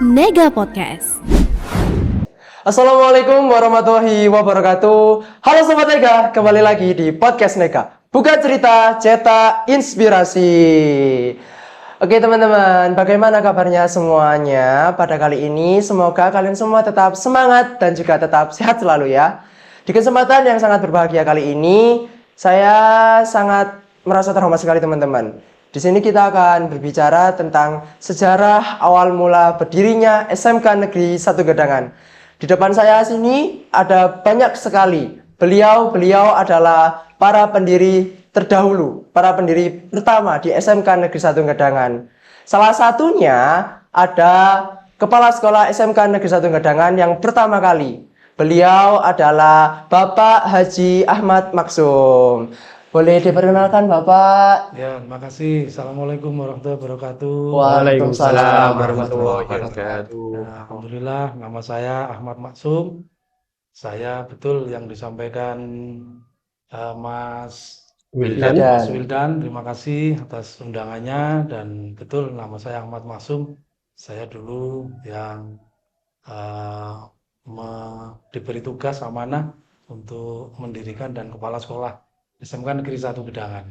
Nega Podcast. Assalamualaikum warahmatullahi wabarakatuh. Halo Sobat Nega, kembali lagi di Podcast Nega. Buka cerita, cetak inspirasi. Oke teman-teman, bagaimana kabarnya semuanya pada kali ini? Semoga kalian semua tetap semangat dan juga tetap sehat selalu ya. Di kesempatan yang sangat berbahagia kali ini, saya sangat merasa terhormat sekali teman-teman. Di sini kita akan berbicara tentang sejarah awal mula berdirinya SMK Negeri 1 Gedangan. Di depan saya sini ada banyak sekali. Beliau adalah para pendiri terdahulu, para pendiri pertama di SMK Negeri 1 Gedangan. Salah satunya ada Kepala Sekolah SMK Negeri 1 Gedangan yang pertama kali. Beliau adalah Bapak Haji Ahmad Maksum. Boleh diperkenalkan Bapak? Ya, terima kasih. Assalamualaikum warahmatullahi wabarakatuh. Waalaikumsalam warahmatullahi wabarakatuh. Nah, alhamdulillah, nama saya Ahmad Maksum. Saya betul yang disampaikan Mas Wildan. Wildan. Terima kasih atas undangannya dan betul nama saya Ahmad Maksum. Saya dulu yang diberi tugas amanah untuk mendirikan dan kepala sekolah SMK Negeri 1 Gedangan.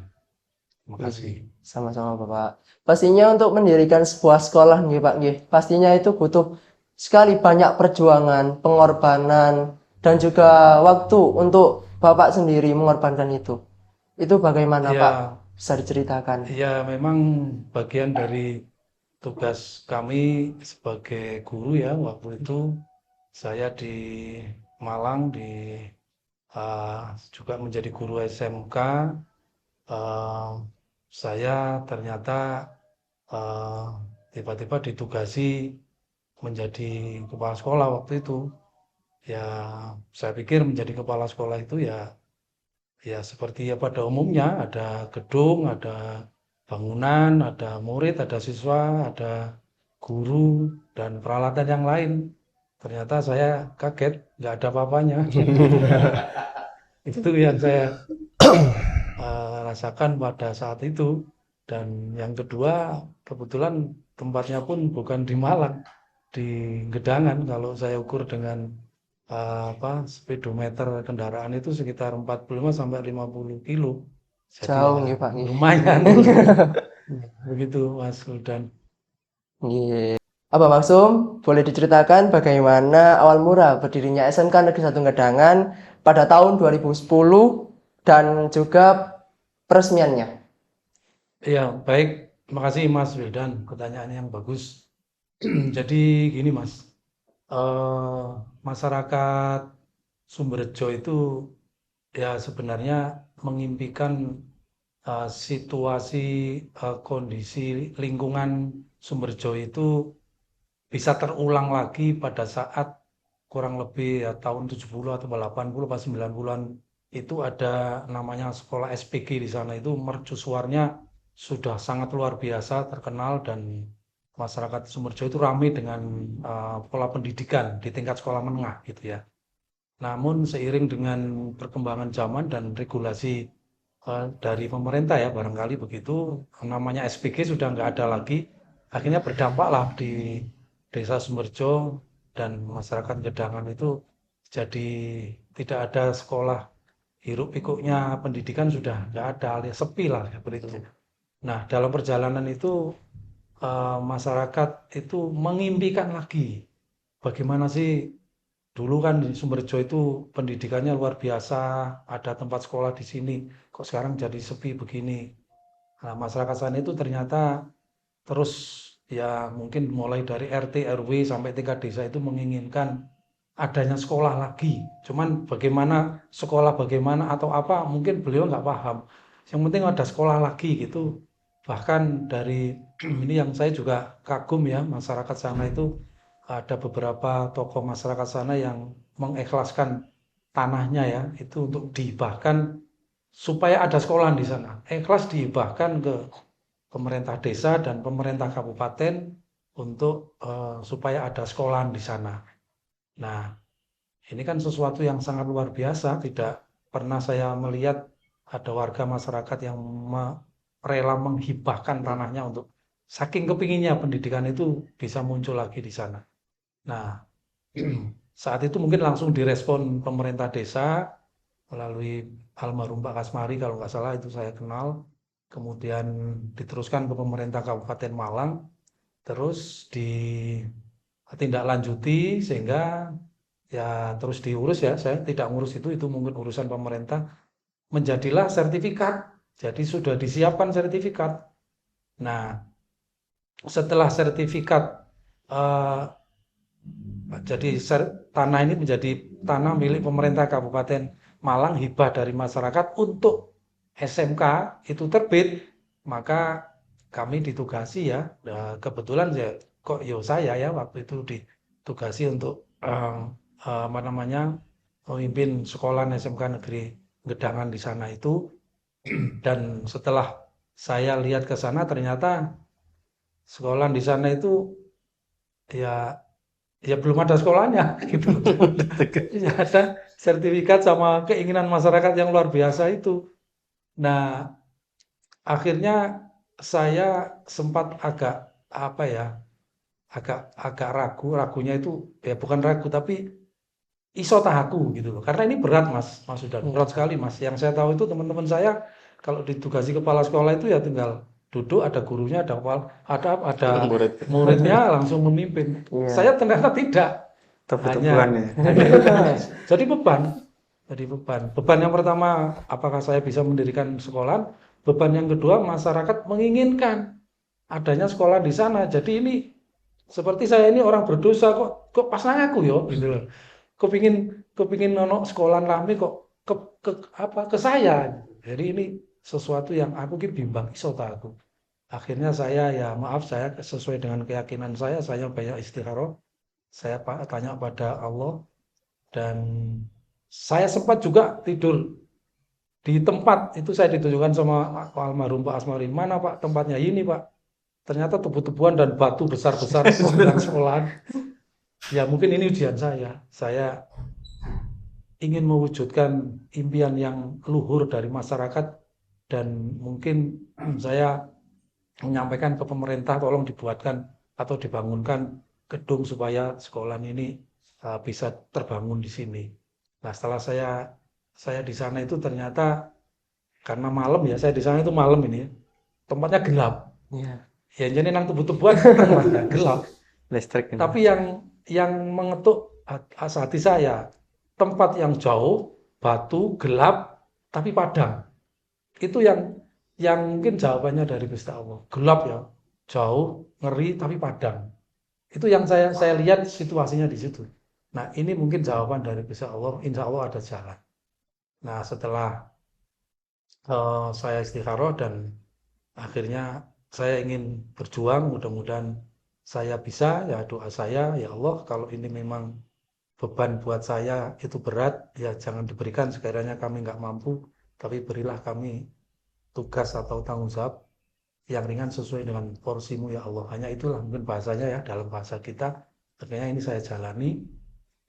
Terima kasih. Sama-sama Bapak. Pastinya untuk mendirikan sebuah sekolah nih Pak, pastinya itu butuh sekali banyak perjuangan, pengorbanan, dan juga waktu untuk Bapak sendiri mengorbankan itu. Itu bagaimana Ya, Pak? Bisa diceritakan? ya memang bagian dari tugas kami sebagai guru ya, waktu itu saya di Malang juga menjadi guru SMK. Saya ternyata tiba-tiba ditugasi menjadi kepala sekolah waktu itu. Ya, saya pikir menjadi kepala sekolah itu ya seperti ya pada umumnya, ada gedung, ada bangunan, ada murid, ada siswa, ada guru, dan peralatan yang lain. Ternyata saya kaget, nggak ada apa-apanya. Itu yang saya rasakan pada saat itu. Dan yang kedua, kebetulan tempatnya pun bukan di Malang, di Gedangan. Kalau saya ukur dengan speedometer kendaraan itu sekitar 45 sampai 50 kilo. Jadi Jauh ya, nih Pak. lumayan. Begitu Mas Wildan. Nggih. Apa Maksum, boleh diceritakan bagaimana awal mula berdirinya SMK Negeri 1 Gedangan pada tahun 2010 dan juga peresmiannya? Ya, baik. Terima kasih Mas Wildan, pertanyaan yang bagus. Jadi gini Mas, masyarakat Sumberjo itu ya sebenarnya mengimpikan situasi kondisi lingkungan Sumberjo itu bisa terulang lagi pada saat kurang lebih ya, tahun 70 atau 80 atau 90-an itu ada namanya sekolah SPG di sana. Itu mercusuarnya sudah sangat luar biasa terkenal dan masyarakat Sumberjo itu ramai dengan pola pendidikan di tingkat sekolah menengah gitu ya. Namun seiring dengan perkembangan zaman dan regulasi dari pemerintah ya barangkali begitu, namanya SPG sudah nggak ada lagi, akhirnya berdampaklah di desa Sumberjo dan masyarakat Gedangan itu jadi tidak ada sekolah, hiruk pikuknya pendidikan sudah nggak ada, alias sepi lah seperti itu. Nah, dalam perjalanan itu masyarakat itu mengimpikan lagi bagaimana sih dulu kan di Sumberjo itu pendidikannya luar biasa, ada tempat sekolah di sini, kok sekarang jadi sepi begini. Nah, masyarakat sana itu ternyata terus ya mungkin mulai dari RT, RW sampai tingkat desa itu menginginkan adanya sekolah lagi. Cuman bagaimana sekolah bagaimana atau apa mungkin beliau nggak paham. Yang penting ada sekolah lagi gitu. Bahkan dari ini yang saya juga kagum ya, masyarakat sana itu ada beberapa tokoh masyarakat sana yang mengikhlaskan tanahnya ya, itu untuk dihibahkan supaya ada sekolah di sana. Ikhlas dihibahkan ke pemerintah desa dan pemerintah kabupaten untuk supaya ada sekolah di sana. Nah, ini kan sesuatu yang sangat luar biasa, tidak pernah saya melihat ada warga masyarakat yang rela menghibahkan tanahnya untuk saking kepinginnya pendidikan itu bisa muncul lagi di sana. Nah, saat itu mungkin langsung direspon pemerintah desa melalui almarhum Pak Kasmari kalau nggak salah itu saya kenal. Kemudian diteruskan ke pemerintah Kabupaten Malang, terus ditindaklanjuti sehingga ya terus diurus ya. Saya tidak ngurus itu mungkin urusan pemerintah. Menjadilah sertifikat. Jadi sudah disiapkan sertifikat. Nah, setelah sertifikat eh, jadi tanah ini menjadi tanah milik pemerintah Kabupaten Malang, hibah dari masyarakat untuk SMK itu terbit, maka kami ditugasi ya. Nah, kebetulan ya kok saya ya waktu itu ditugasi untuk apa namanya memimpin sekolah SMK Negeri Gedangan di sana itu. Dan setelah saya lihat ke sana ternyata sekolah di sana itu ya belum ada sekolahnya gitu. Ya ada sertifikat sama keinginan masyarakat yang luar biasa itu. Nah, akhirnya saya sempat agak apa ya, agak ragunya itu ya bukan ragu tapi iso tahaku gitu loh. Karena ini berat Mas Sudan, berat sekali Mas. Yang saya tahu itu teman-teman saya kalau ditugasi kepala sekolah itu ya tinggal duduk, ada gurunya, ada muridnya langsung memimpin. Iya. Saya ternyata tidak. Tepuk-tepukan ya. Jadi beban yang pertama, apakah saya bisa mendirikan sekolah? Beban yang kedua, masyarakat menginginkan adanya sekolah di sana. Jadi ini seperti saya ini orang berdosa kok pas nang aku yo gitu loh. Kepingin ono sekolah rame kok ke saya. Jadi ini sesuatu yang aku bimbang iso ta aku. Akhirnya saya ya maaf saya sesuai dengan keyakinan saya banyak istikharah. Saya tanya pada Allah dan saya sempat juga tidur di tempat itu saya ditunjukkan sama almarhum Pak Asmari. Mana Pak tempatnya? Ini Pak. Ternyata tebu-tebuan dan batu besar-besar di sekolahan. Ya mungkin ini ujian saya. Saya ingin mewujudkan impian yang luhur dari masyarakat dan mungkin saya menyampaikan ke pemerintah tolong dibuatkan atau dibangunkan gedung supaya sekolah ini bisa terbangun di sini. Nah setelah saya di sana itu ternyata karena malam ya, saya di sana itu malam ini tempatnya gelap. Iya. Ya jadi nang tebu-tebuan gelap. Listrik ini. Tapi yang mengetuk hati saya, tempat yang jauh, batu, gelap, tapi padang. Itu yang mungkin jawabannya dari Gusti Allah. Gelap ya, jauh, ngeri, tapi padang. Itu yang saya lihat situasinya di situ. Nah ini mungkin jawaban dari Gusti Allah, insya Allah ada jalan. Nah setelah saya istikharah dan akhirnya saya ingin berjuang, mudah-mudahan saya bisa, ya doa saya, ya Allah kalau ini memang beban buat saya itu berat, ya jangan diberikan sekiranya kami nggak mampu, tapi berilah kami tugas atau tanggung jawab yang ringan sesuai dengan porsimu ya Allah. Hanya itulah mungkin bahasanya ya dalam bahasa kita. Akhirnya ini saya jalani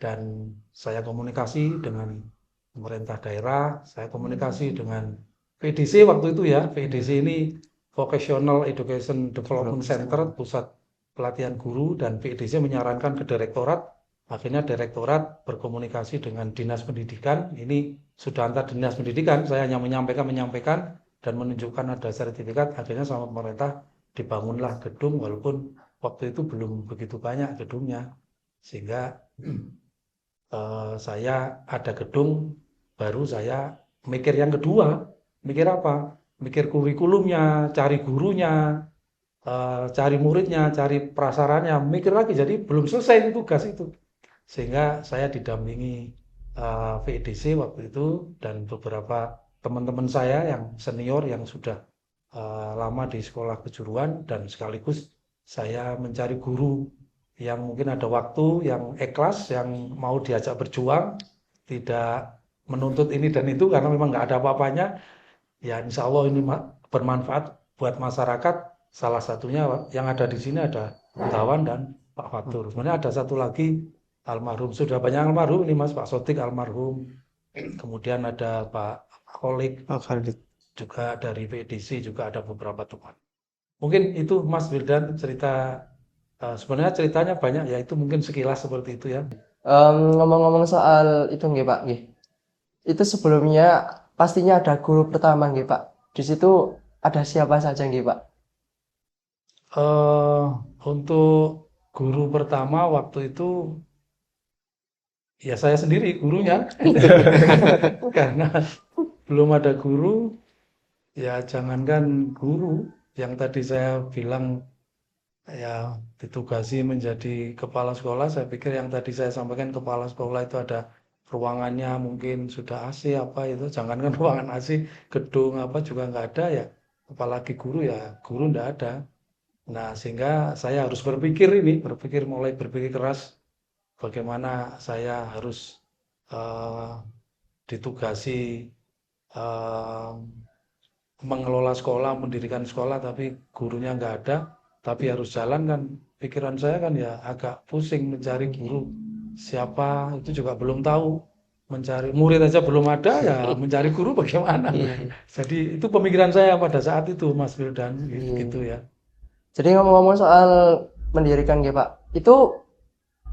dan saya komunikasi dengan pemerintah daerah, saya komunikasi dengan VDC waktu itu ya. VDC ini Vocational Education Development Center, pusat pelatihan guru, dan VDC menyarankan ke direktorat. Akhirnya direktorat berkomunikasi dengan dinas pendidikan. Ini sudah antar dinas pendidikan. Saya hanya menyampaikan dan menunjukkan ada sertifikat. Akhirnya sama pemerintah dibangunlah gedung, walaupun waktu itu belum begitu banyak gedungnya. Sehingga saya ada gedung, baru saya mikir yang kedua. Mikir apa? Mikir kurikulumnya, cari gurunya, cari muridnya, cari prasarannya, mikir lagi. Jadi belum selesai tugas itu. Sehingga saya didampingi VDC waktu itu dan beberapa teman-teman saya yang senior yang sudah lama di sekolah kejuruan, dan sekaligus saya mencari guru yang mungkin ada waktu, yang ikhlas, yang mau diajak berjuang, tidak menuntut ini dan itu karena memang nggak ada apa-apanya. Ya insya Allah ini bermanfaat buat masyarakat. Salah satunya yang ada di sini ada Tawan dan Pak Fatur. Sebenarnya ada satu lagi almarhum, sudah banyak almarhum ini Mas, Pak Sotik almarhum. Kemudian ada Pak Kholik, Oh, Khalid. juga dari VDC juga ada beberapa teman. Mungkin itu Mas Wildan cerita, sebenarnya ceritanya banyak ya, itu mungkin sekilas seperti itu ya. Ngomong-ngomong soal itu nggih Pak, nggih. Itu sebelumnya pastinya ada guru pertama nggih Pak. Di situ ada siapa saja nggih Pak? Eh, untuk guru pertama waktu itu ya saya sendiri gurunya, karena belum ada guru. Ya jangankan guru, yang tadi saya bilang ya ditugasi menjadi kepala sekolah, saya pikir yang tadi saya sampaikan kepala sekolah itu ada ruangannya mungkin sudah AC apa itu, jangankan ruangan AC, gedung apa juga nggak ada ya, apalagi guru ya guru nggak ada. Nah sehingga saya harus mulai berpikir keras bagaimana saya harus eh, ditugasi eh, mengelola sekolah, mendirikan sekolah, tapi gurunya nggak ada, tapi harus jalan kan. Pikiran saya kan ya agak pusing mencari guru. Siapa itu juga belum tahu. Mencari murid aja belum ada, ya mencari guru bagaimana? Iya. Jadi itu pemikiran saya pada saat itu, Mas Wildan, Iya. gitu ya. Jadi ngomong-ngomong soal mendirikan nggih Pak. Itu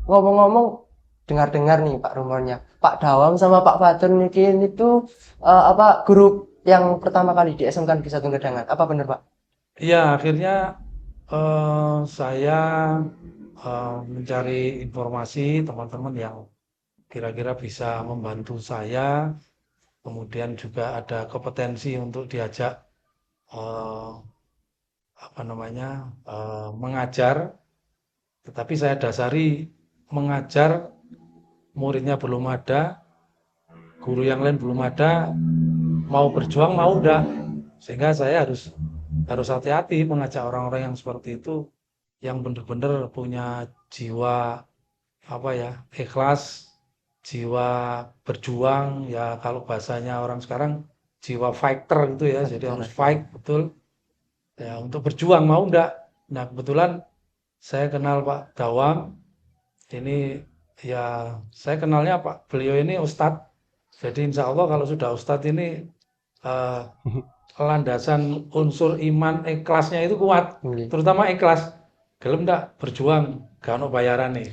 ngomong-ngomong dengar-dengar nih Pak rumornya. Pak Dawam sama Pak Fatur mungkin itu apa guru yang pertama kali di SMK Negeri 1 Gedangan. Apa benar Pak? Iya, akhirnya saya mencari informasi teman-teman yang kira-kira bisa membantu saya. Kemudian juga ada kompetensi untuk diajak eh, apa namanya mengajar, tetapi saya dasari mengajar muridnya belum ada, guru yang lain belum ada, mau berjuang mau enggak, sehingga saya harus hati-hati mengajak orang-orang yang seperti itu, yang benar-benar punya jiwa apa ya ikhlas, jiwa berjuang ya, kalau bahasanya orang sekarang jiwa fighter gitu ya, jadi harus fight betul ya untuk berjuang mau enggak. Nah kebetulan saya kenal Pak Dawang ini, ya saya kenalnya Pak beliau ini Ustadz, jadi insya Allah kalau sudah Ustadz ini eh, landasan unsur iman ikhlasnya itu kuat, Nggih. terutama ikhlas, gelem enggak berjuang gak ono bayaran nih.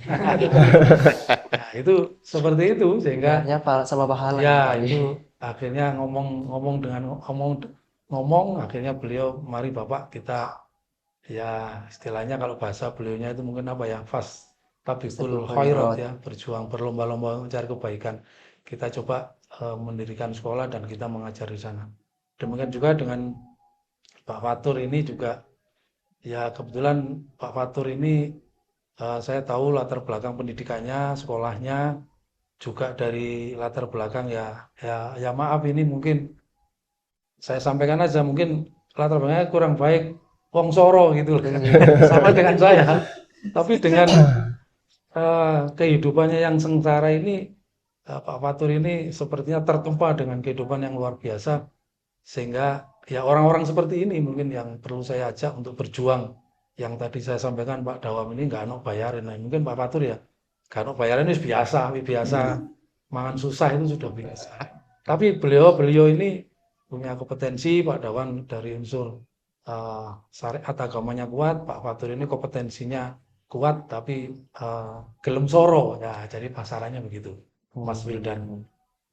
Nah, itu seperti itu sehingga Dengarnya sama pahala ya Pak. itu akhirnya ngomong akhirnya beliau, mari Bapak kita ya istilahnya kalau bahasa beliaunya itu mungkin apa ya, tabikul Fastabiqul khairat khairat. ya, berjuang berlomba-lomba mencari kebaikan. Kita coba mendirikan sekolah dan kita mengajar di sana. Demikian juga dengan Pak Fatur ini juga, ya kebetulan Pak Fatur ini saya tahu latar belakang pendidikannya, sekolahnya juga dari latar belakang ya maaf ini mungkin saya sampaikan aja, mungkin latar belakangnya kurang baik, wong Soro gitu loh. Sama dengan saya, tapi dengan kehidupannya yang sengsara ini, Pak Fatur ini sepertinya tertempa dengan kehidupan yang luar biasa, sehingga ya orang-orang seperti ini mungkin yang perlu saya ajak untuk berjuang. Yang tadi saya sampaikan Pak Dawam ini nggak ono bayarin, nah, mungkin Pak Fatur ya nggak ono bayarin itu biasa mangan susah itu sudah biasa. Tapi beliau ini punya kompetensi, Pak Dawan dari unsur syariat agamanya kuat, Pak Fatur ini kompetensinya kuat, tapi gelem soro ya, jadi pasarannya begitu, Mas Wildan.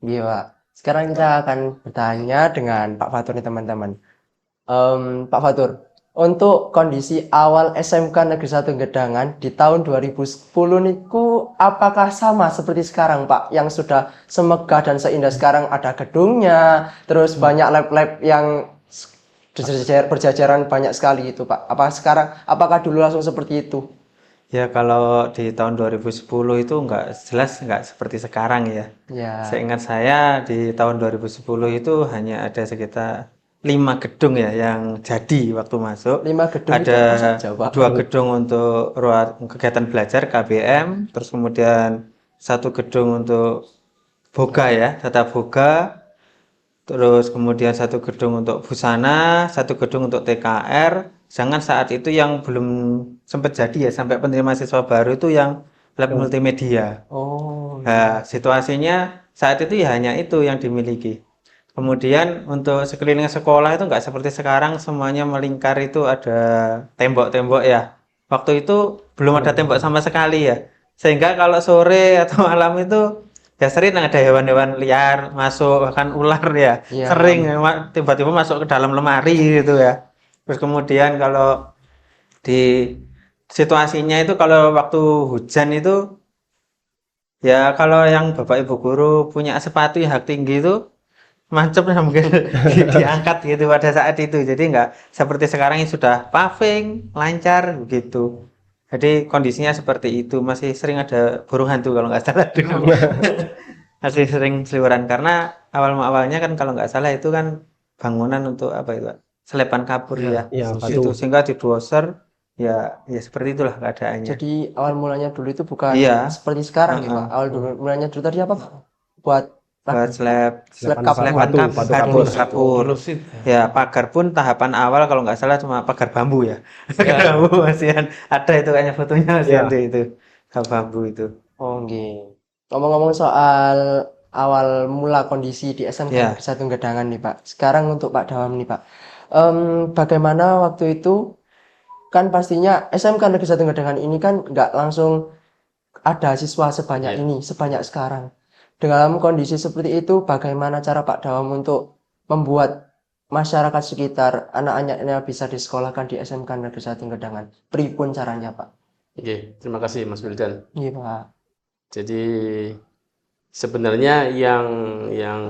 Iya Pak. Sekarang kita akan bertanya dengan Pak Fatur nih teman-teman. Pak Fatur, untuk kondisi awal SMK Negeri 1 Gedangan di tahun 2010 niku apakah sama seperti sekarang Pak? Yang sudah semegah dan seindah sekarang, ada gedungnya, terus banyak lab-lab yang berjajaran banyak sekali itu Pak. Apakah dulu langsung seperti itu? Ya kalau di tahun 2010 itu jelas nggak seperti sekarang ya. Ya, Seingat saya di tahun 2010 itu hanya ada sekitar 5 gedung ya yang jadi waktu masuk. 5 gedung itu Ada apa saja Pak? 2 gedung untuk ruang kegiatan belajar KBM, terus kemudian 1 gedung untuk boga ya, tata boga, terus kemudian 1 gedung untuk busana, 1 gedung untuk TKR. Jangan saat itu yang belum sempat jadi ya, sampai penerima siswa baru itu yang lab multimedia. Oh, Nah, situasinya saat itu ya hanya itu yang dimiliki. Kemudian untuk sekeliling sekolah itu nggak seperti sekarang semuanya melingkar itu ada tembok-tembok ya. Waktu itu belum ada tembok sama sekali ya. Sehingga kalau sore atau malam itu ya sering ada hewan-hewan liar masuk, bahkan ular ya. Iya. Sering tiba-tiba masuk ke dalam lemari gitu ya. Terus kemudian kalau di situasinya itu kalau waktu hujan itu ya kalau yang Bapak Ibu guru punya sepatu yang hak tinggi itu mancep lah mungkin diangkat gitu pada saat itu. Jadi nggak seperti sekarang yang sudah paving, lancar begitu. Jadi kondisinya seperti itu. Masih sering ada burung hantu kalau nggak salah dulu. Masih sering seliweran karena awalnya kan kalau nggak salah itu kan bangunan untuk apa itu, Pak? Selepan kapur ya. Iya, Itu batu. sehingga di doser ya seperti itulah keadaannya. Jadi awal mulanya dulu itu bukan Iya. seperti sekarang ya Pak. Awal dulu mulanya dulu tadi apa Pak? Buat Buat slab kapur. Batu kapur. Gelusit, Ya, pagar pun tahapan awal kalau nggak salah cuma pagar bambu ya. Pagar bambu masihan ada itu kayaknya fotonya masih Ya. ada itu. Pagar bambu itu. Oh, nggih. Ngomong-ngomong soal awal mula kondisi di SMK Ya. Negeri 1 Gedangan nih Pak. Sekarang untuk Pak Dawam nih Pak. Bagaimana waktu itu kan pastinya SMK Negeri 1 Gedangan ini kan nggak langsung ada siswa sebanyak ini, sebanyak sekarang. Dalam kondisi seperti itu, bagaimana cara Pak Dawam untuk membuat masyarakat sekitar anak-anaknya bisa disekolahkan di SMK Negeri 1 Gedangan? Pripun caranya Pak? Oke, terima kasih Mas Wildan. Iya Pak. Jadi sebenarnya yang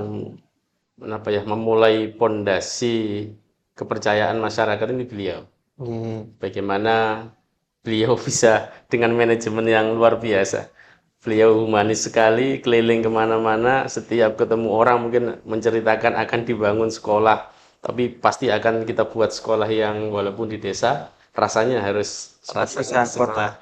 memulai pondasi kepercayaan masyarakat ini beliau. Iya. Bagaimana beliau bisa dengan manajemen yang luar biasa. Beliau humanis sekali, keliling kemana-mana, setiap ketemu orang mungkin menceritakan akan dibangun sekolah, tapi pasti akan kita buat sekolah yang walaupun di desa, rasanya harus sekolah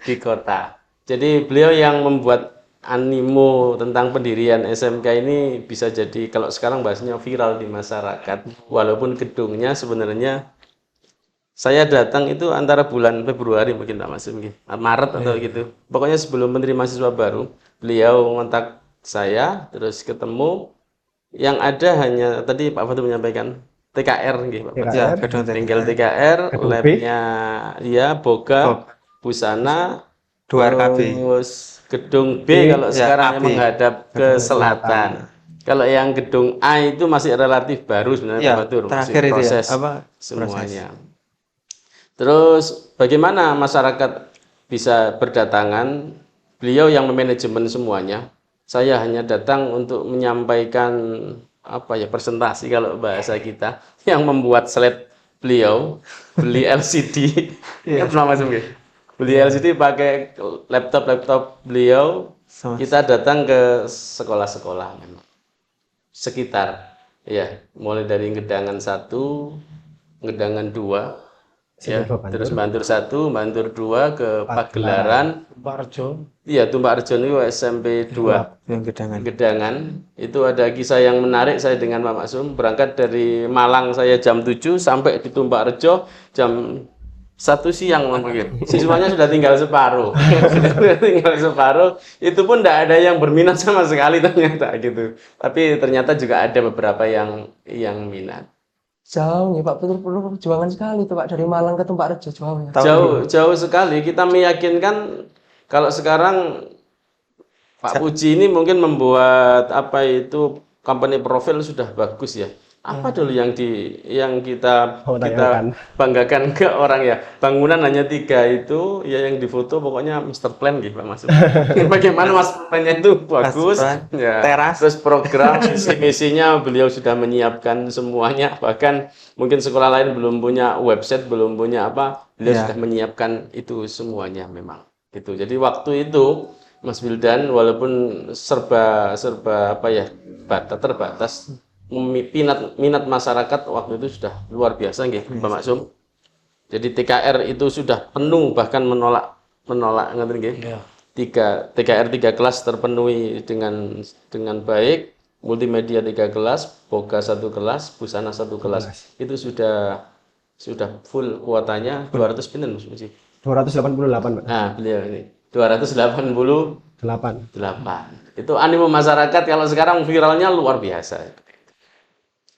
di kota. Jadi beliau yang membuat animo tentang pendirian SMK ini bisa jadi kalau sekarang bahasanya viral di masyarakat, walaupun gedungnya sebenarnya saya datang itu antara bulan Februari mungkin tak masuk mungkin Maret atau gitu. Pokoknya sebelum Menteri Mahasiswa baru, beliau kontak saya, terus ketemu. Yang ada hanya tadi Pak Fatu menyampaikan TKR, gitu, Pak Fatu. Ya, gedung Tinggal TKR, Gedung B. labnya ya Boga, busana, terus gedung B kalau ya, sekarang AB. yang menghadap ke selatan. Kalau yang gedung A itu masih relatif baru sebenarnya Ya, Pak Fatu, masih terakhir itu ya, proses apa, semuanya. Terus bagaimana masyarakat bisa berdatangan? Beliau yang memanajemen semuanya. Saya hanya datang untuk menyampaikan presentasi kalau bahasa kita, yang membuat slide beliau, beli LCD. Kan pernah masuk ya? Beli LCD pakai laptop beliau. Kita datang ke sekolah-sekolah memang sekitar ya, mulai dari Gedangan 1, Gedangan 2. Ya, terus Bantur 1, Bantur 2 ke Pagelaran, Pak Arjo. iya Tumbak Arjo itu SMP 2 yang gedangan. Gedangan. Itu ada kisah yang menarik, saya dengan Pak Maksum berangkat dari Malang saya jam 7 sampai di Tumbak Arjo jam 1 siang mungkin. Siswanya sudah tinggal separuh. Sudah tinggal separuh, itu pun tidak ada yang berminat sama sekali ternyata gitu. Tapi ternyata juga ada beberapa yang minat. Jauh nih Pak, perlu perjuangan sekali tuh Pak dari Malang ke Tumpak Rejo, jauh ya. Jauh sekali. Kita meyakinkan kalau sekarang Pak Puji ini mungkin membuat company profile sudah bagus ya. Apa dulu yang kita banggakan ke orang ya? Bangunan hanya 3 itu ya, yang difoto pokoknya master plan gitu Pak Mas. Bagaimana master plan-nya itu bagus ya. Teras. Terus program misinya beliau sudah menyiapkan semuanya, bahkan mungkin sekolah lain belum punya website, belum punya beliau sudah menyiapkan itu semuanya memang gitu. Jadi waktu itu Mas Wildan walaupun serba terbatas, minat masyarakat waktu itu sudah luar biasa nggih Pak Maksum. Jadi TKR itu sudah penuh, bahkan menolak ngoten nggih. Ya. TKR 3 kelas terpenuhi dengan baik, multimedia 3 kelas, Boga 1 kelas, busana 1 kelas. Itu sudah full kuotanya 200 pinten Mas Puji. 288, Pak. Nah, beliau ini 288. 8. Itu animo masyarakat kalau sekarang viralnya luar biasa.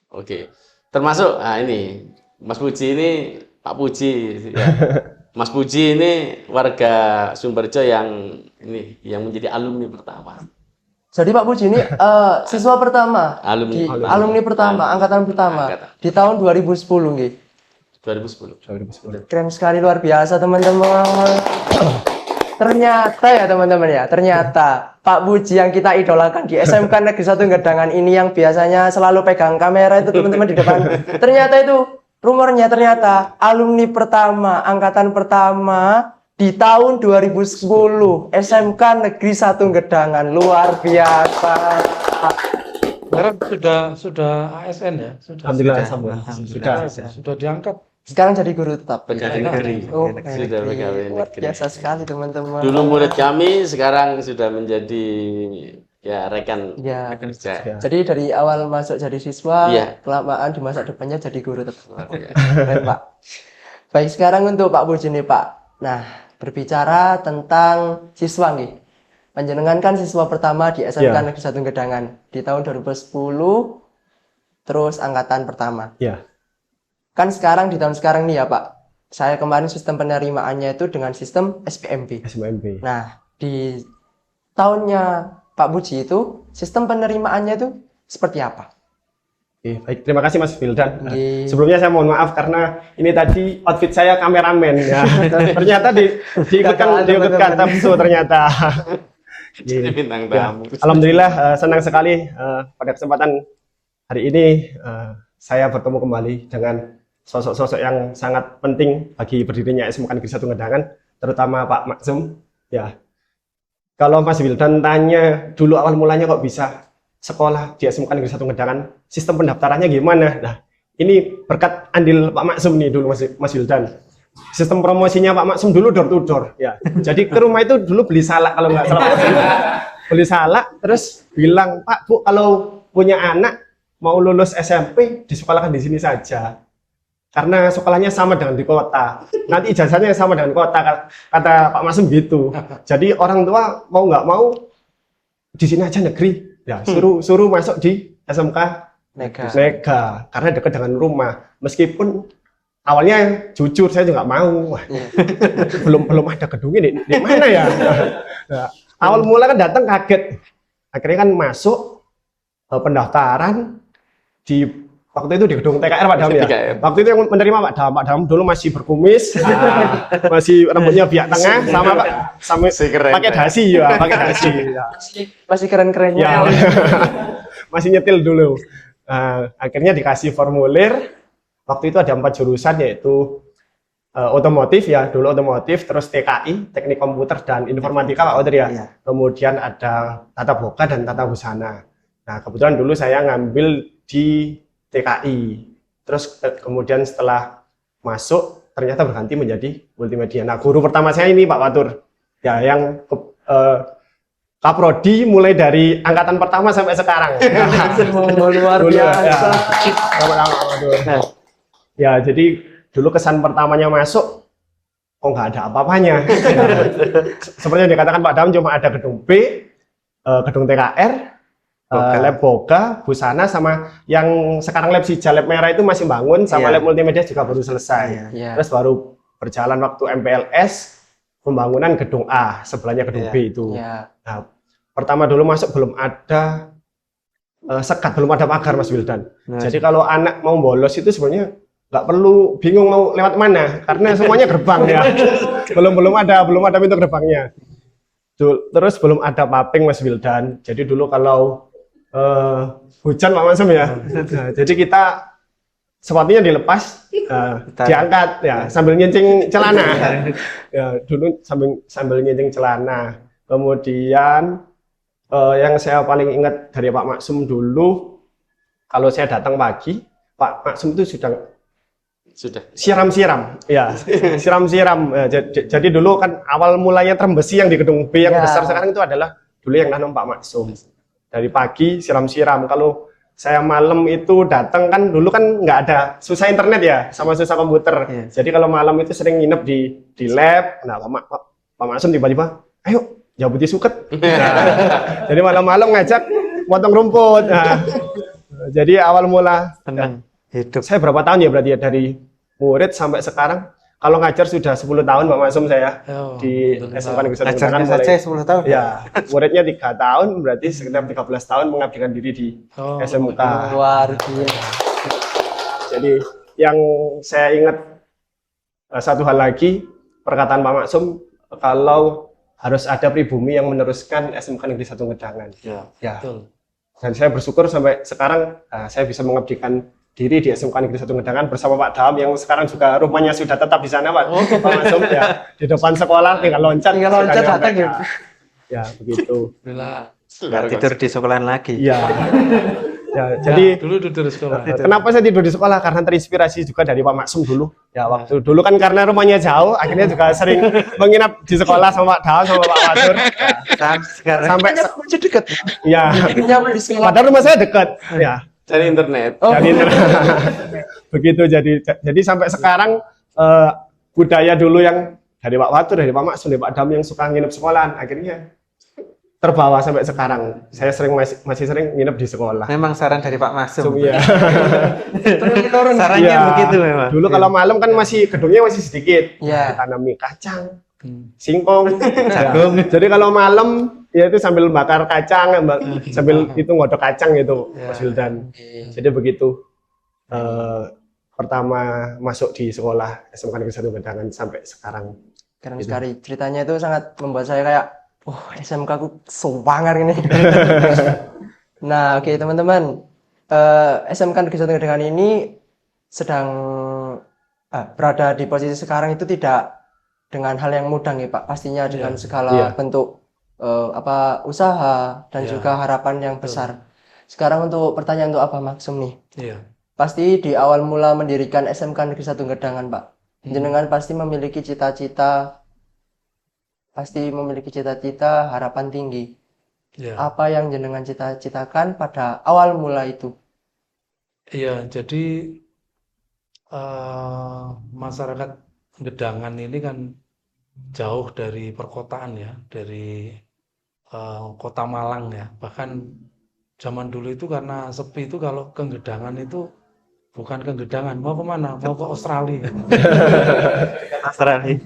Oke. Termasuk ini Mas Puji ini Pak Puji ya. Mas Puji ini warga Sumberjo yang menjadi alumni pertama. Jadi Pak Puji ini siswa pertama, alumni pertama, angkatan pertama di tahun 2010 nggih. 2010. Keren sekali, luar biasa teman-teman. Ternyata ya teman-teman ya, ternyata Pak Puji yang kita idolakan di SMK Negeri 1 Gedangan ini yang biasanya selalu pegang kamera itu teman-teman di depan. Ternyata itu rumornya ternyata alumni pertama, angkatan pertama di tahun 2010 SMK Negeri 1 Gedangan. Luar biasa. Sekarang sudah ASN ya, Alhamdulillah, sudah diangkat. Sekarang jadi guru tetap. Pegawai negeri. Oh, Sudah pegawai luar negeri. biasa sekali teman-teman. Dulu murid kami, sekarang sudah menjadi ya rekan Ya. kerja. Jadi dari awal masuk jadi siswa, Iya. kelamaan di masa depannya jadi guru tetap. Iya. Keren, Pak. Baik, sekarang untuk Pak Puji nih, Pak. Nah, berbicara tentang siswa nih. Panjenengan kan siswa pertama di SMK Iya. Negeri 1 Gedangan di tahun 2010, terus angkatan pertama. Ya, Kan sekarang di tahun sekarang nih ya, Pak. Saya kemarin sistem penerimaannya itu dengan sistem SPMB. SMMP. Nah, di tahunnya Pak Puji itu sistem penerimaannya itu seperti apa? Oke, baik, terima kasih Mas Wildan. Oke. Sebelumnya saya mohon maaf karena ini tadi outfit saya kameramen ya. Ternyata diikutkan Tapso ternyata. Jadi bintang tamu. Alhamdulillah senang sekali pada kesempatan hari ini saya bertemu kembali dengan sosok-sosok yang sangat penting bagi berdirinya SMK Negeri 1 Gedangan, terutama Pak Maksum. Ya, kalau Mas Wildan tanya dulu awal mulanya kok bisa sekolah di SMK Negeri 1 Gedangan, sistem pendaftarannya gimana? Nah, ini berkat andil Pak Maksum nih dulu Mas Wildan. Sistem promosinya Pak Maksum dulu door to door. Ya, jadi ke rumah itu dulu beli salak kalau nggak salah. Beli salak, terus bilang Pak Bu kalau punya anak mau lulus SMP disekolahkan di sini saja. Karena sekolahnya sama dengan di kota. Nanti ijazahnya sama dengan kota, kata Pak Masum gitu. Jadi orang tua mau nggak mau di sini aja negeri. Ya, suruh masuk di SMK Nega karena dekat dengan rumah. Meskipun awalnya jujur saya juga mau. Wah, belum ada gedungnya di mana ya? Nah, awal mula kan datang kaget. Akhirnya kan masuk pendaftaran di waktu itu di gedung TKR Pak Dam ya. Waktu itu yang menerima Pak Dam dulu masih berkumis, masih rambutnya biak tengah, sama pakai dasi ya, pakai dasi. Ya. Masih keren-kerennya. Ya. Masih nyetil dulu. Akhirnya dikasih formulir. Waktu itu ada 4 jurusan yaitu otomotif ya, dulu otomotif, terus TKI, teknik komputer dan informatika Pak Oter ya. Iya. Kemudian ada tata boga dan tata busana. Nah, kebetulan dulu saya ngambil di TKI. Terus kemudian setelah masuk ternyata berganti menjadi multimedia. Nah, guru pertama saya ini Pak Watur. Ya, yang Kaprodi mulai dari angkatan pertama sampai sekarang. Luar biasa. Ya, jadi dulu kesan pertamanya masuk kok nggak ada apa-apanya. Seperti yang dikatakan Pak Dam, cuma ada gedung B, gedung TKR, lab boga, busana, sama yang sekarang lab Sija, lab merah itu masih bangun, sama lab multimedia juga baru selesai. Terus baru berjalan waktu MPLS, pembangunan gedung A, sebelahnya gedung B itu. Nah, pertama dulu masuk belum ada sekat, belum ada pagar Mas Wildan. Jadi kalau anak mau bolos itu sebenarnya nggak perlu bingung mau lewat mana, karena semuanya gerbang ya. belum ada pintu gerbangnya. Terus belum ada paping Mas Wildan. Jadi dulu kalau hujan Pak Masem ya. Nah, jadi kita sepatunya dilepas, diangkat ya sambil nyincing celana. Ya, dulu sambil nyincing celana. Kemudian yang saya paling ingat dari Pak Maksum dulu, kalau saya datang pagi, Pak Maksum itu sudah siram-siram, ya siram-siram. Jadi dulu kan awal mulanya termbesi yang di gedung B yang besar sekarang itu adalah dulu yang nanam Pak Maksum. Dari pagi siram-siram. Kalau saya malam itu datang kan dulu kan nggak ada susah internet ya, sama susah komputer. Jadi kalau malam itu sering nginep di lab. Nah, Pak Maksum tiba-tiba, ayo jabuti suket. Nah, jadi malam-malam ngajak potong rumput. Nah, Jadi awal mula Senang hidup. saya berapa tahun ya berarti ya dari murid sampai sekarang. Kalau ngajar sudah 10 tahun Pak Maksum saya Oh, di alhamdulillah. SMK Negeri 1 Ajarnya Ungaran saja 10 tahun. ya muridnya 3 tahun berarti sekitar 13 tahun mengabdikan diri di Oh, SMK. Luar biasa. Jadi yang saya ingat satu hal lagi perkataan Pak Maksum kalau harus ada pribumi yang meneruskan SMK Negeri 1 Ngedangan. Ya, Ya. betul. Dan saya bersyukur sampai sekarang saya bisa mengabdikan diri di SMK Negeri 1 Ngedangan bersama Pak Dam yang sekarang juga rumahnya sudah tetap di sana Pak. Pak Maksum ya di depan sekolah tinggal loncat. Tinggal loncat sudah datang nyampe. ya. Ya begitu. Alhamdulillah. Nggak tidur di sekolahan lagi. Iya. Ya, Ya, jadi dulu tidur di sekolah. kenapa saya tidur di sekolah? Karena terinspirasi juga dari Pak Maksum dulu. Ya waktu dulu kan karena rumahnya jauh, akhirnya juga sering menginap di sekolah sama Pak Dam sama Pak Wadur. Sampai sekarang. Sampai Masih dekat. ya. Nyampe di sekolah. Padahal rumah saya dekat. Ya. Cari internet. Oh, Jadi begitu jadi sampai sekarang budaya dulu yang dari Pak Watur, dari Pak Maksum, dari Pak Dam yang suka nginep sekolahan akhirnya terbawa sampai sekarang. Saya masih sering nginep di sekolah. Memang saran dari Pak Masum. Iya. turun-menurun. Sarannya Iya. begitu memang. Dulu kalau malam kan masih gedungnya masih sedikit. Iya. Tanami kacang, Hmm. singkong, Jagung. Ya. Jadi kalau malam ya itu sambil bakar kacang, sambil itu ngodok kacang gitu, Ya. Mas Wildan. Jadi begitu pertama masuk di sekolah SMK Negeri 1 Ngedangan sampai sekarang. Keren sekali. Ceritanya itu sangat membuat saya kayak, SMK ku semangat ini. Nah, oke teman-teman. SMK Negeri 1 Ngedangan ini sedang berada di posisi sekarang itu tidak dengan hal yang mudah nih Pak. Pastinya dengan segala Iya. bentuk usaha dan Iya. juga harapan yang besar. Sekarang untuk pertanyaan untuk apa Maksum nih? Iya. Pasti di awal mula mendirikan SMK Negeri 1 Ngedangan, Pak. Jenengan pasti memiliki cita-cita, harapan tinggi. Iya. Apa yang jenengan cita-citakan pada awal mula itu? Iya, jadi masyarakat Gedangan ini kan jauh dari perkotaan ya, dari kota Malang ya. Bahkan zaman dulu itu karena sepi itu kalau ke Gedangan itu bukan ke Gedangan, mau kemana? Mau ke Australia. Australia.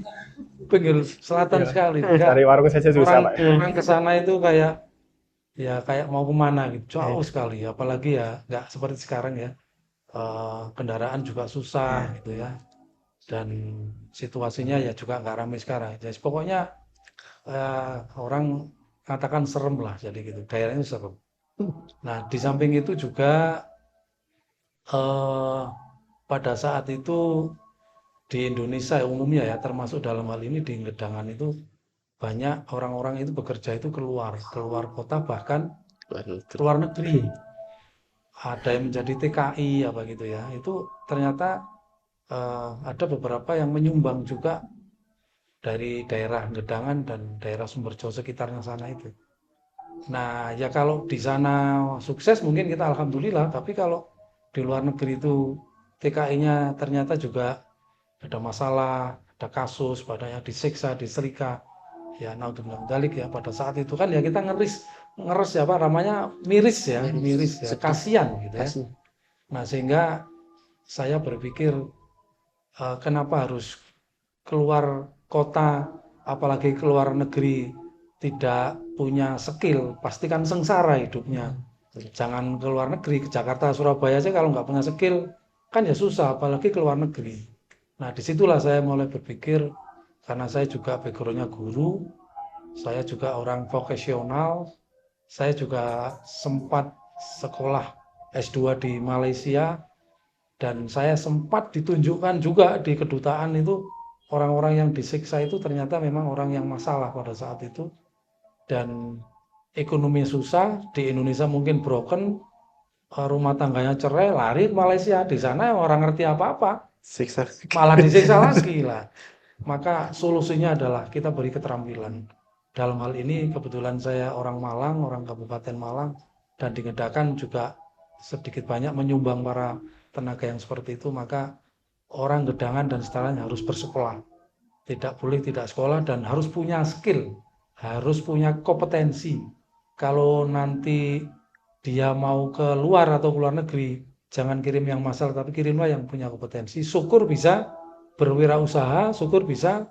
Pinggir selatan sekali. Enggak, Dari warung saja susah, orang, Pak. orang ke sana itu kayak mau kemana gitu, jauh sekali. Apalagi ya nggak seperti sekarang ya. Kendaraan juga susah gitu ya. Dan situasinya ya juga nggak ramai sekarang. Jadi pokoknya orang katakan serem lah, jadi gitu. Daerahnya serem. Nah, di samping itu juga pada saat itu di Indonesia umumnya ya, termasuk dalam hal ini di Gedangan itu banyak orang-orang itu bekerja itu keluar kota bahkan luar negeri. Ada yang menjadi TKI apa gitu ya. Itu ternyata ada beberapa yang menyumbang juga dari daerah Gedangan dan daerah Sumberjo sekitarnya sana itu. Nah, ya kalau di sana sukses mungkin kita alhamdulillah, tapi kalau di luar negeri itu TKI-nya ternyata juga ada masalah, ada kasus, pada yang disiksa, diserika. Ya, naudzubillah dzalik ya, pada saat itu kan ya kita ngeres ya Pak, namanya miris ya, kasihan gitu ya. Nah, sehingga saya berpikir kenapa harus keluar kota, apalagi keluar negeri, tidak punya skill, pasti kan sengsara hidupnya. Jangan ke luar negeri, ke Jakarta, Surabaya aja kalau nggak punya skill, kan ya susah, apalagi ke luar negeri. Nah, disitulah saya mulai berpikir, karena saya juga background-nya guru, saya juga orang vokasional, saya juga sempat sekolah S2 di Malaysia, dan saya sempat ditunjukkan juga di kedutaan itu, orang-orang yang disiksa itu ternyata memang orang yang masalah pada saat itu, dan ekonomi susah, di Indonesia mungkin broken, rumah tangganya cerai, lari ke Malaysia, di sana orang ngerti apa-apa, Siksa. malah disiksa lagi lah. Maka solusinya adalah kita beri keterampilan. Dalam hal ini kebetulan saya orang Malang, orang Kabupaten Malang, dan di Gedangan juga sedikit banyak menyumbang para tenaga yang seperti itu, maka orang Gedangan dan sekitarnya harus bersekolah. Tidak boleh tidak sekolah dan harus punya skill, harus punya kompetensi. Kalau nanti dia mau ke luar atau ke luar negeri, jangan kirim yang massal, tapi kirimlah yang punya kompetensi. Syukur bisa berwirausaha, syukur bisa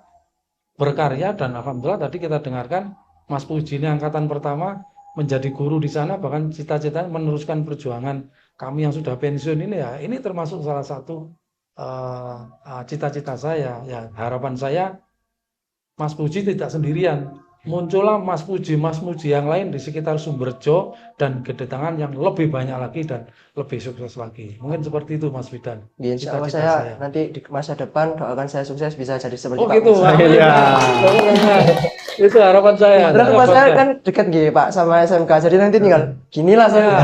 berkarya, dan alhamdulillah tadi kita dengarkan Mas Puji ini angkatan pertama menjadi guru di sana, bahkan cita-cita meneruskan perjuangan kami yang sudah pensiun ini ya, ini termasuk salah satu cita-cita saya. Ya, harapan saya Mas Puji tidak sendirian. Muncullah Mas Puji yang lain di sekitar Sumberjo dan kedatangan yang lebih banyak lagi dan lebih sukses lagi. Mungkin seperti itu Mas Fidan. Ya, insya Allah Cita-cita saya nanti di masa depan doakan saya sukses bisa jadi seperti Oh Pak gitu. Puji. Amin. Iya. Itu harapan saya. Terus rumah Harapan saya saya. kan dekat gitu Pak sama SMK, jadi nanti tinggal ginilah saya.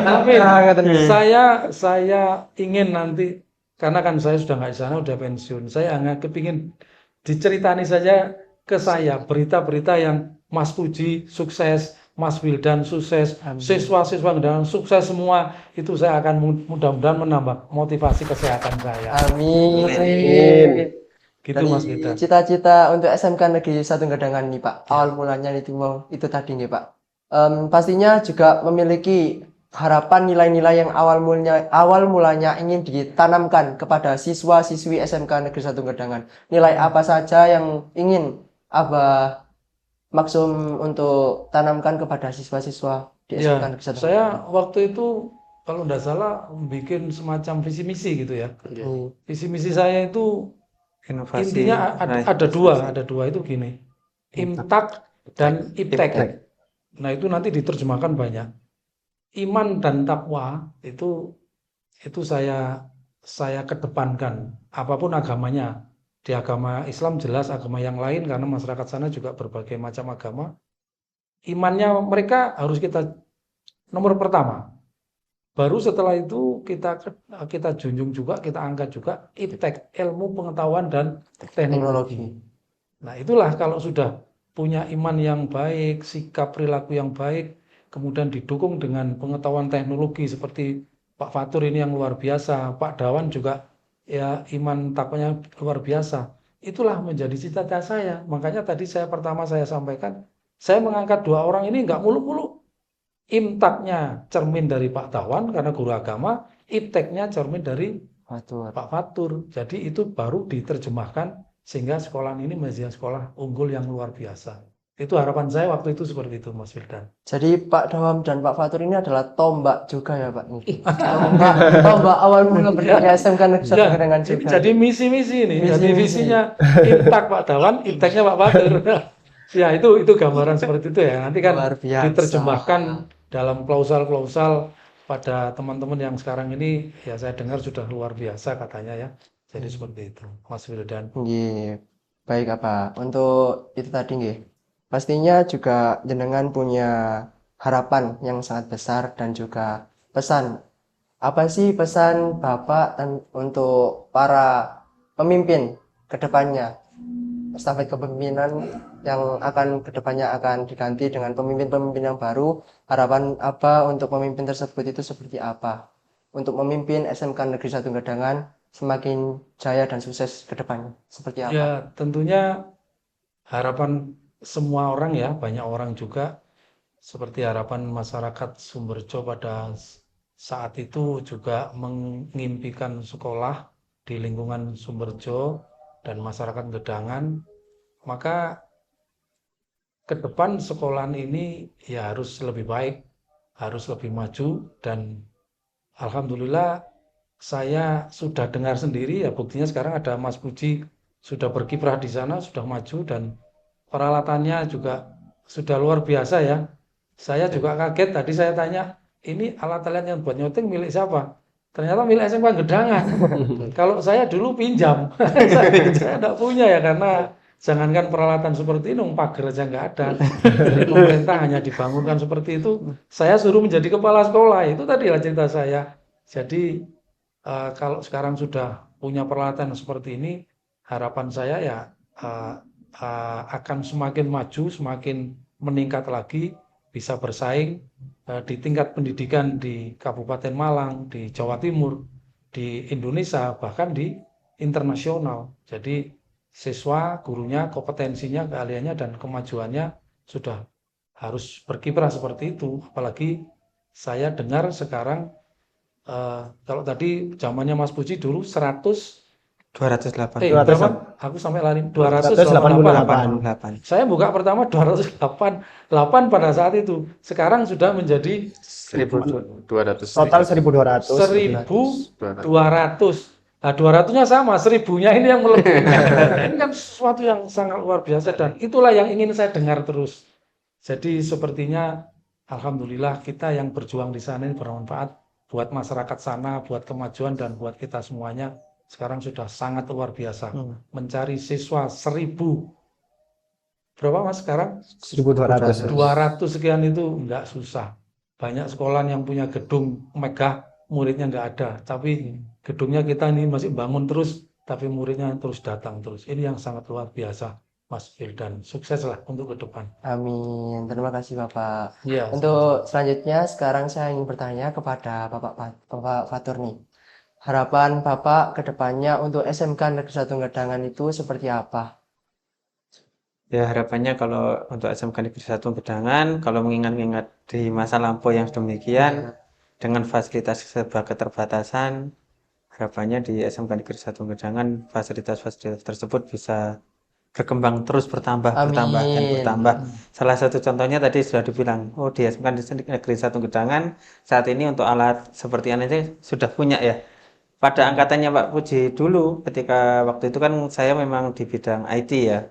Amin. Nah, ngaten iki. Saya ingin nanti, karena kan saya sudah nggak di sana, udah pensiun. Saya hanya kepingin diceritani saja ke saya berita-berita yang Mas Puji sukses, Mas Wildan sukses, siswa-siswa Gedangan sukses semua. Itu saya akan mudah-mudahan menambah motivasi kesehatan saya. Amin. Gitu Dari Mas Wildan. cita-cita untuk SMK Negeri 1 Gedangan nih Pak, awal mulanya itu tadi nih Pak. Pastinya juga memiliki harapan nilai-nilai yang awal mulanya ingin ditanamkan kepada siswa-siswi SMK Negeri 1 Gedangan. Nilai apa saja yang ingin Abah maksum untuk tanamkan kepada siswa-siswa di SMK Ya, Negeri 1 saya waktu itu kalau tidak salah bikin semacam visi misi gitu ya. Gedangan. Visi misi saya itu Inovasi. intinya ada dua itu gini, imtak dan iptek. Nah itu nanti diterjemahkan banyak. Iman dan takwa itu saya kedepankan apapun agamanya. Di agama Islam jelas, agama yang lain karena masyarakat sana juga berbagai macam agama. Imannya mereka harus kita nomor pertama. Baru setelah itu kita junjung juga, kita angkat juga iptek, ilmu pengetahuan dan teknologi. Nah, itulah kalau sudah punya iman yang baik, sikap perilaku yang baik, kemudian didukung dengan pengetahuan teknologi seperti Pak Fatur ini yang luar biasa, Pak Dawan juga ya iman takwanya luar biasa. Itulah menjadi cita-cita saya. Makanya tadi pertama saya sampaikan, saya mengangkat dua orang ini nggak muluk-muluk. Imtaknya cermin dari Pak Tawan karena guru agama, ipteknya cermin dari Pak Fatur. Jadi itu baru diterjemahkan sehingga sekolah ini menjadi sekolah unggul yang luar biasa. Itu harapan saya waktu itu seperti itu Mas Wildan. Jadi Pak Dawam dan Pak Fatur ini adalah tombak juga ya Pak. Tombak awal mula berdirinya SMK Negeri 1 Gedangan Ini juga. jadi misi-misi nih. Jadi Misi-misi. visinya imtak Pak Dawan, ipteknya Pak Fatur. Ya itu gambaran seperti itu ya. Nanti kan Luar biasa. diterjemahkan dalam klausal-klausal pada teman-teman yang sekarang ini ya saya dengar sudah luar biasa katanya ya. Jadi seperti itu Mas Wildan. Nggih. Baik apa? Untuk itu tadi nggih. Pastinya juga jenengan punya harapan yang sangat besar dan juga pesan. Apa sih pesan Bapak untuk para pemimpin ke depannya? Estafet kepemimpinan yang akan kedepannya akan diganti dengan pemimpin-pemimpin yang baru. Harapan apa untuk pemimpin tersebut itu seperti apa? Untuk memimpin SMK Negeri 1 Gedangan semakin jaya dan sukses ke depannya. Seperti apa? Ya tentunya harapan semua orang ya, banyak orang juga seperti harapan masyarakat Sumberjo pada saat itu juga mengimpikan sekolah di lingkungan Sumberjo dan masyarakat Gedangan, maka ke depan sekolahan ini ya harus lebih baik, harus lebih maju, dan alhamdulillah saya sudah dengar sendiri ya, buktinya sekarang ada Mas Puji sudah berkiprah di sana, sudah maju dan peralatannya juga sudah luar biasa ya. Saya juga kaget tadi saya tanya, ini alat-alat yang buat nyuting milik siapa? Ternyata milik SMK Gedangan. Kalau saya dulu pinjam, saya tidak punya ya karena jangankan peralatan seperti ini, pagar aja nggak ada. Jadi pemerintah hanya dibangunkan seperti itu. Saya suruh menjadi kepala sekolah, itu tadi lah cerita saya. Jadi kalau sekarang sudah punya peralatan seperti ini, harapan saya ya akan semakin maju, semakin meningkat lagi, bisa bersaing di tingkat pendidikan di Kabupaten Malang, di Jawa Timur, di Indonesia, bahkan di internasional. Jadi siswa, gurunya, kompetensinya, keahliannya, dan kemajuannya sudah harus berkiprah seperti itu. Apalagi saya dengar sekarang kalau tadi zamannya Mas Puji dulu 208. berapa? Aku sampai lari 288. 8. Saya buka pertama 208 pada saat itu. Sekarang sudah menjadi 1.200. Total 1.200. 1.200. Nah, 200-nya sama, 1000-nya ini yang melebihi. Ini kan sesuatu yang sangat luar biasa dan itulah yang ingin saya dengar terus. Jadi sepertinya alhamdulillah kita yang berjuang di sana ini bermanfaat buat masyarakat sana, buat kemajuan dan buat kita semuanya. Sekarang sudah sangat luar biasa. Mencari siswa 1000. Berapa Mas sekarang? 1.200. 200 sekian itu enggak susah. Banyak sekolah yang punya gedung megah, muridnya enggak ada. Tapi gedungnya kita ini masih bangun terus, tapi muridnya terus datang terus. Ini yang sangat luar biasa, Mas Wildan. Sukseslah untuk ke depan. Amin. Terima kasih Bapak. Iya. Untuk selanjutnya, sekarang saya ingin bertanya kepada Bapak Fatur nih. Harapan Bapak ke depannya untuk SMK Negeri 1 Gedangan itu seperti apa? Ya harapannya kalau untuk SMK Negeri 1 Gedangan, kalau mengingat-ingat di masa lampau yang demikian, dengan fasilitas serba keterbatasan, harapannya di SMK Negeri 1 Gedangan, fasilitas-fasilitas tersebut bisa berkembang terus bertambah dan Amin. bertambah. Salah satu contohnya tadi sudah dibilang, di SMK Negeri 1 Gedangan saat ini untuk alat seperti ini sudah punya ya. Pada angkatannya Pak Puji dulu, ketika waktu itu kan saya memang di bidang IT ya.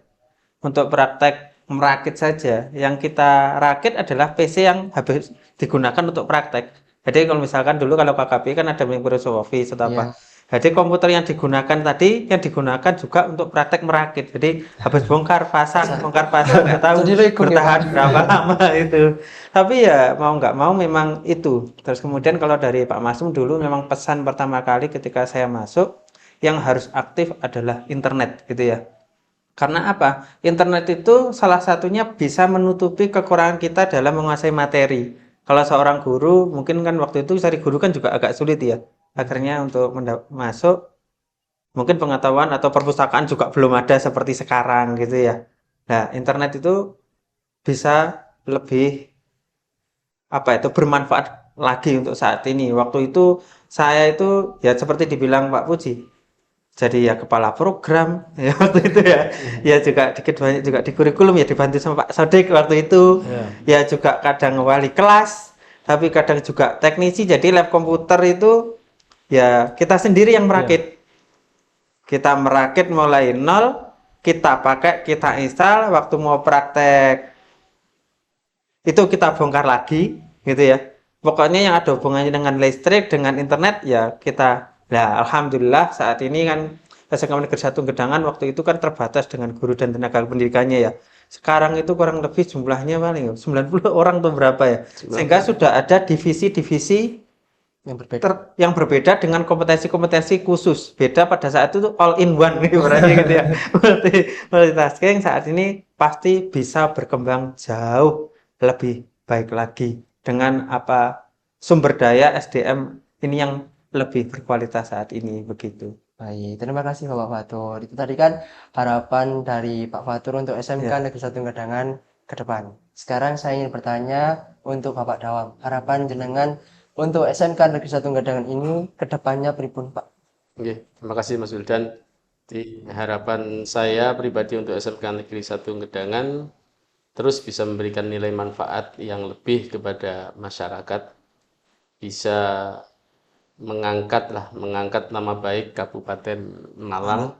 Untuk praktek merakit saja, yang kita rakit adalah PC yang habis digunakan untuk praktek. Jadi kalau misalkan dulu kalau KKP kan ada Microsoft Office atau apa. Jadi komputer yang digunakan tadi yang digunakan juga untuk praktek merakit. Jadi habis bongkar pasang nggak tahu bertahan berapa lama itu. Tapi ya mau nggak mau memang itu. Terus kemudian kalau dari Pak Masum dulu memang pesan pertama kali ketika saya masuk yang harus aktif adalah internet gitu ya. Karena apa? Internet itu salah satunya bisa menutupi kekurangan kita dalam menguasai materi. Kalau seorang guru, mungkin kan waktu itu cari guru kan juga agak sulit ya. Akhirnya untuk masuk, mungkin pengetahuan atau perpustakaan juga belum ada seperti sekarang gitu ya. Nah, internet itu bisa lebih bermanfaat lagi untuk saat ini. Waktu itu saya itu ya seperti dibilang Pak Puji, jadi ya kepala program ya waktu itu ya. Ya juga dikit banyak juga di kurikulum ya dibantu sama Pak Sodik waktu itu. Ya juga kadang wali kelas, tapi kadang juga teknisi. Jadi lab komputer itu ya kita sendiri yang merakit. Kita merakit mulai nol, kita pakai, kita install, waktu mau praktek itu kita bongkar lagi gitu ya. Pokoknya yang ada hubungannya dengan listrik, dengan internet ya kita. Nah, alhamdulillah saat ini kan SMK Negeri 1 Gedangan waktu itu kan terbatas dengan guru dan tenaga pendidikannya ya. Sekarang itu kurang lebih jumlahnya paling 90 orang tuh berapa ya. Sehingga sudah ada divisi-divisi yang berbeda dengan kompetensi-kompetensi khusus. Beda pada saat itu all in one berarti gitu ya. Multitasking saat ini pasti bisa berkembang jauh lebih baik lagi dengan sumber daya SDM ini yang lebih berkualitas saat ini begitu. Baik, terima kasih Bapak Fatur. Itu tadi kan harapan dari Pak Fatur untuk SMK Negeri 1 Gedangan ke depan. Sekarang saya ingin bertanya untuk Bapak Dawam. Harapan jenengan untuk SMK Negeri 1 Gedangan ini ke depannya pripun, Pak? Oke, terima kasih Mas Wildan. Di harapan saya pribadi untuk SMK Negeri 1 Gedangan terus bisa memberikan nilai manfaat yang lebih kepada masyarakat, bisa mengangkat nama baik Kabupaten Malang,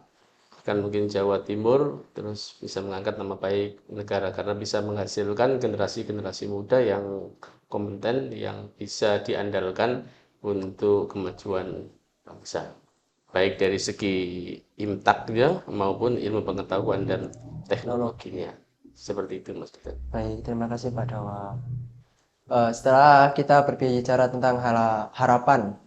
bahkan mungkin Jawa Timur, terus bisa mengangkat nama baik negara karena bisa menghasilkan generasi-generasi muda yang kompeten, yang bisa diandalkan untuk kemajuan bangsa, baik dari segi imtaknya maupun ilmu pengetahuan dan teknologinya. Seperti itu Mas Deden. Baik, terima kasih Pak Dawam. Setelah kita berbicara tentang harapan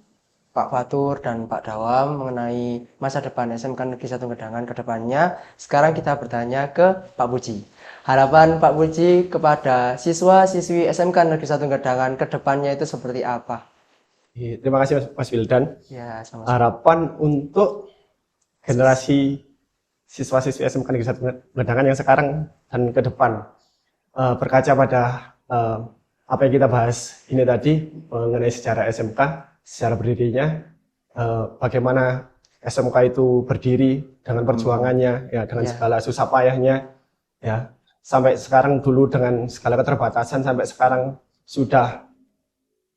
Pak Fatur dan Pak Dawam mengenai masa depan SMK Negeri 1 Gedangan ke depannya, sekarang kita bertanya ke Pak Puji. Harapan Pak Puji kepada siswa-siswi SMK Negeri 1 Gedangan ke depannya itu seperti apa? Terima kasih Mas Wildan. Ya, sama-sama. Harapan untuk generasi siswa-siswi SMK Negeri 1 Gedangan yang sekarang dan ke depan berkaca pada apa yang kita bahas ini tadi mengenai sejarah SMK, sejarah berdirinya, bagaimana SMK itu berdiri dengan perjuangannya, ya dengan segala susah payahnya, ya sampai sekarang dulu dengan segala keterbatasan sampai sekarang sudah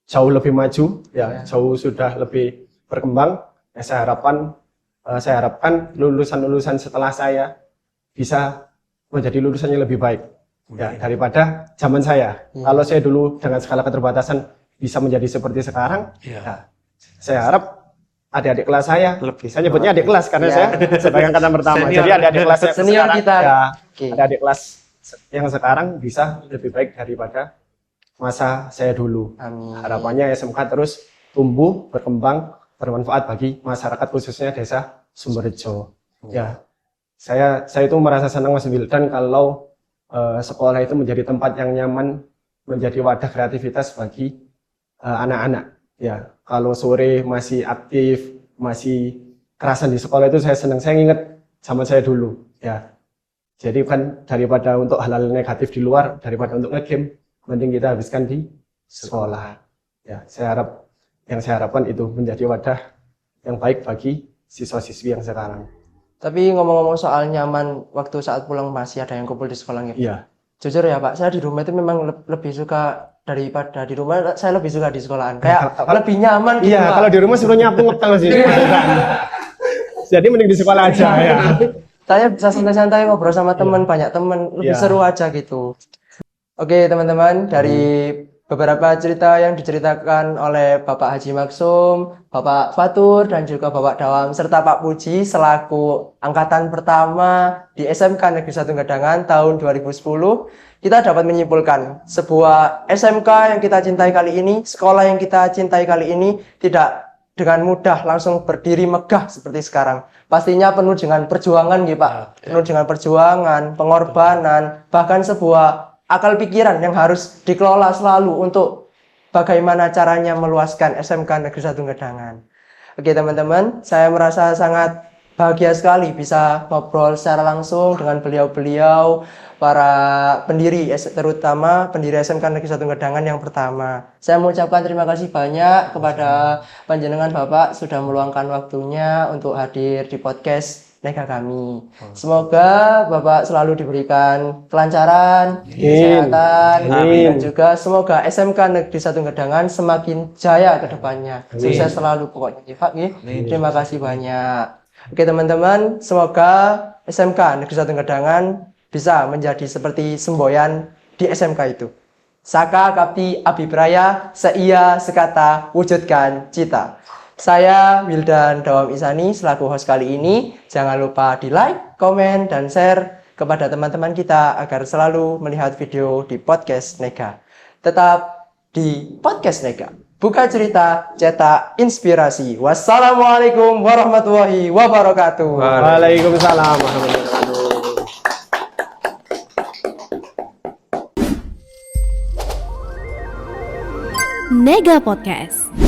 jauh lebih maju, ya jauh sudah lebih berkembang. Ya, saya harapkan lulusan-lulusan setelah saya bisa menjadi lulusannya lebih baik, ya daripada zaman saya. Kalau saya dulu dengan segala keterbatasan bisa menjadi seperti sekarang, ya, saya harap adik-adik kelas saya nyebutnya adik kelas karena saya sebagai angkatan pertama. Senior. Jadi adik-adik kelas yang Senior sekarang, kita. ya, Oke. adik-adik kelas yang sekarang bisa lebih baik daripada masa saya dulu. Amin. Harapannya SMK terus tumbuh, berkembang, bermanfaat bagi masyarakat khususnya desa Sumberjo. Ya, saya itu merasa senang Mas Wildan kalau sekolah itu menjadi tempat yang nyaman, menjadi wadah kreativitas bagi anak-anak. Ya, kalau sore masih aktif, masih kerasan di sekolah itu saya senang. Saya ingat zaman saya dulu. Ya, jadi kan daripada untuk hal-hal negatif di luar, daripada untuk nge-game, mending kita habiskan di sekolah. Ya, yang saya harapkan itu menjadi wadah yang baik bagi siswa-siswi yang sekarang. Tapi ngomong-ngomong soal nyaman waktu saat pulang masih ada yang kumpul di sekolah nggak? Iya. Jujur ya Pak, saya di rumah itu memang lebih suka daripada di rumah. Saya lebih suka di sekolahan. Kayak lebih nyaman gitu Iya, Pak. kalau di rumah suruh nyapu ngepel sih. Jadi mending di sekolah aja ya. Saya bisa santai-santai ngobrol sama teman, banyak teman, lebih Iya. seru aja gitu. Oke teman-teman, dari beberapa cerita yang diceritakan oleh Bapak Haji Maksum, Bapak Fatur, dan juga Bapak Dawam, serta Pak Puji selaku angkatan pertama di SMK Negeri 1 Gedangan tahun 2010, kita dapat menyimpulkan sebuah SMK yang kita cintai kali ini, sekolah yang kita cintai kali ini tidak dengan mudah langsung berdiri megah seperti sekarang. Pastinya penuh dengan perjuangan gitu Pak, penuh dengan perjuangan, pengorbanan, bahkan sebuah akal pikiran yang harus dikelola selalu untuk bagaimana caranya meluaskan SMK Negeri 1 Gedangan. Oke teman-teman, saya merasa sangat bahagia sekali bisa ngobrol secara langsung dengan beliau-beliau, para pendiri, terutama pendiri SMK Negeri 1 Gedangan yang pertama. Saya mengucapkan terima kasih banyak kepada panjenengan Bapak sudah meluangkan waktunya untuk hadir di podcast Nega kami. Semoga Bapak selalu diberikan kelancaran, kesehatan, dan juga semoga SMK Negeri 1 Gedangan semakin jaya ke depannya. Sukses selalu pokoknya Pak. Terima kasih banyak. Oke teman-teman, semoga SMK Negeri 1 Gedangan bisa menjadi seperti semboyan di SMK itu. Saka kapti abibraya, seia sekata wujudkan cita. Saya Wildan Dawam Isani selaku host kali ini. Jangan lupa di like, komen, dan share kepada teman-teman kita agar selalu melihat video di podcast Nega. Tetap di podcast Nega. Buka cerita, cetak inspirasi. Wassalamualaikum warahmatullahi wabarakatuh. Waalaikumsalam warahmatullahi wabarakatuh. Nega Podcast.